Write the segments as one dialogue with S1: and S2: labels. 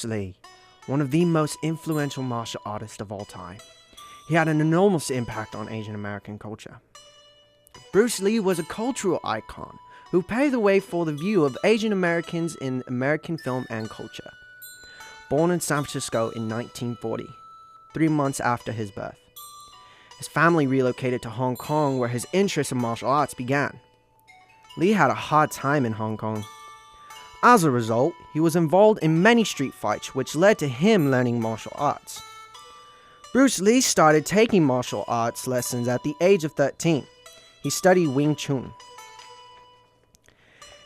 S1: Bruce Lee, one of the most influential martial artists of all time. He had an enormous impact on Asian American culture. Bruce Lee was a cultural icon who paved the way for the view of Asian Americans in American film and culture. Born in San Francisco in 1940, 3 months after his birth, his family relocated to Hong Kong where his interest in martial arts began. Lee had a hard time in Hong Kong. As a result, he was involved in many street fights, which led to him learning martial arts. Bruce Lee started taking martial arts lessons at the age of 13. He studied Wing Chun.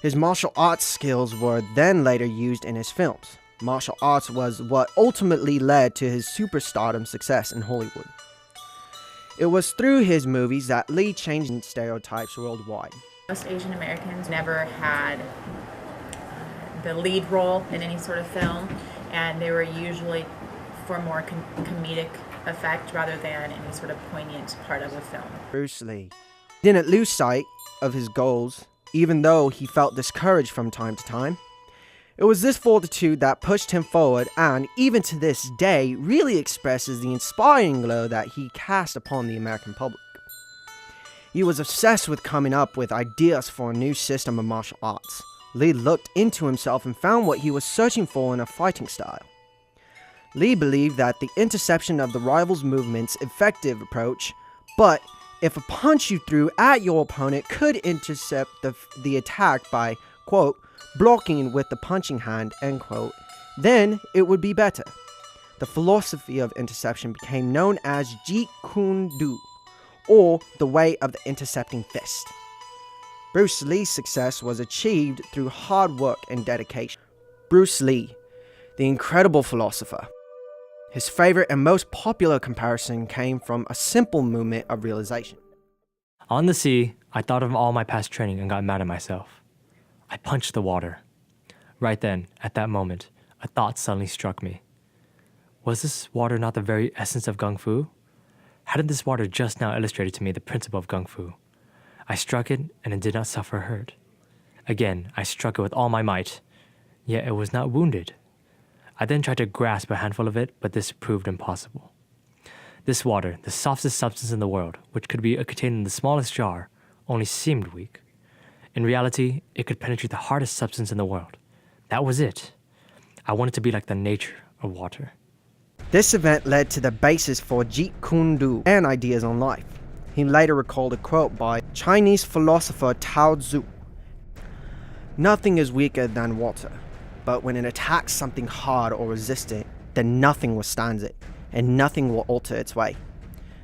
S1: His martial arts skills were then later used in his films. Martial arts was what ultimately led to his superstardom success in Hollywood. It was through his movies that Lee changed stereotypes worldwide.
S2: Most Asian Americans never had the lead role in any sort of film, and they were usually for more comedic effect rather than any sort of poignant part of a film.
S1: Bruce Lee didn't lose sight of his goals, even though he felt discouraged from time to time. It was this fortitude that pushed him forward and, even to this day, really expresses the inspiring glow that he cast upon the American public. He was obsessed with coming up with ideas for a new system of martial arts. Lee looked into himself and found what he was searching for in a fighting style. Lee believed that the interception of the rival's movement's effective approach, but if a punch you threw at your opponent could intercept the attack by, quote, blocking with the punching hand, end quote, then it would be better. The philosophy of interception became known as Jeet Kune Do, or the way of the intercepting fist. Bruce Lee's success was achieved through hard work and dedication. Bruce Lee, the incredible philosopher. His favorite and most popular comparison came from a simple moment of realization.
S3: On the sea, I thought of all my past training and got mad at myself. I punched the water. Right then, at that moment, a thought suddenly struck me. Was this water not the very essence of Kung Fu? Hadn't this water just now illustrated to me the principle of Kung Fu? I struck it, and it did not suffer a hurt. Again, I struck it with all my might, yet it was not wounded. I then tried to grasp a handful of it, but this proved impossible. This water, the softest substance in the world, which could be contained in the smallest jar, only seemed weak. In reality, it could penetrate the hardest substance in the world. That was it. I wanted to be like the nature of water.
S1: This event led to the basis for Jeet Kune Do and ideas on life. He later recalled a quote by Chinese philosopher Tao Tzu. Nothing is weaker than water, but when it attacks something hard or resistant, then nothing withstands it, and nothing will alter its way.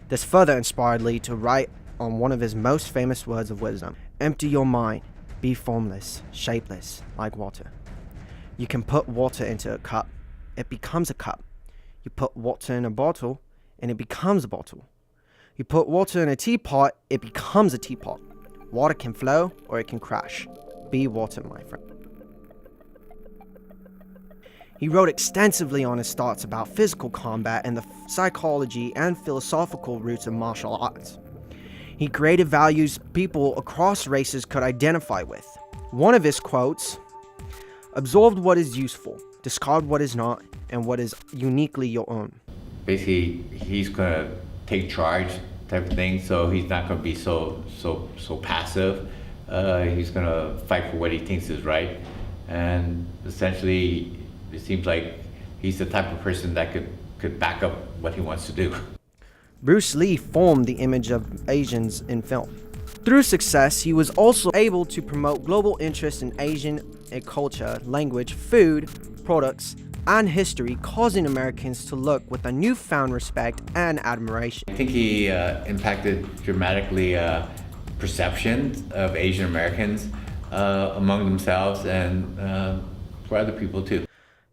S1: This further inspired Lee to write on one of his most famous words of wisdom: empty your mind, be formless, shapeless, like water. You can put water into a cup, it becomes a cup. You put water in a bottle, and it becomes a bottle. You put water in a teapot, it becomes a teapot. Water can flow or it can crash. Be water, my friend. He wrote extensively on his thoughts about physical combat and the psychology and philosophical roots of martial arts. He created values people across races could identify with. One of his quotes: absorb what is useful, discard what is not, and what is uniquely your own.
S4: Basically, he's gonna take charge type of thing, so he's not gonna be so passive. He's gonna fight for what he thinks is right, and essentially it seems like he's the type of person that could back up what he wants to do.
S1: Bruce Lee formed the image of Asians in film. Through success, he was also able to promote global interest in Asian culture, language, food, products, and history, causing Americans to look with a newfound respect and admiration.
S4: I think he impacted dramatically perceptions of Asian Americans among themselves and for other people too.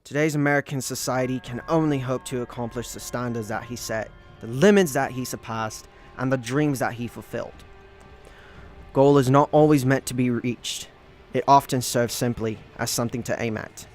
S1: Today's American society can only hope to accomplish the standards that he set, the limits that he surpassed, and the dreams that he fulfilled. Goal is not always meant to be reached. It often serves simply as something to aim at.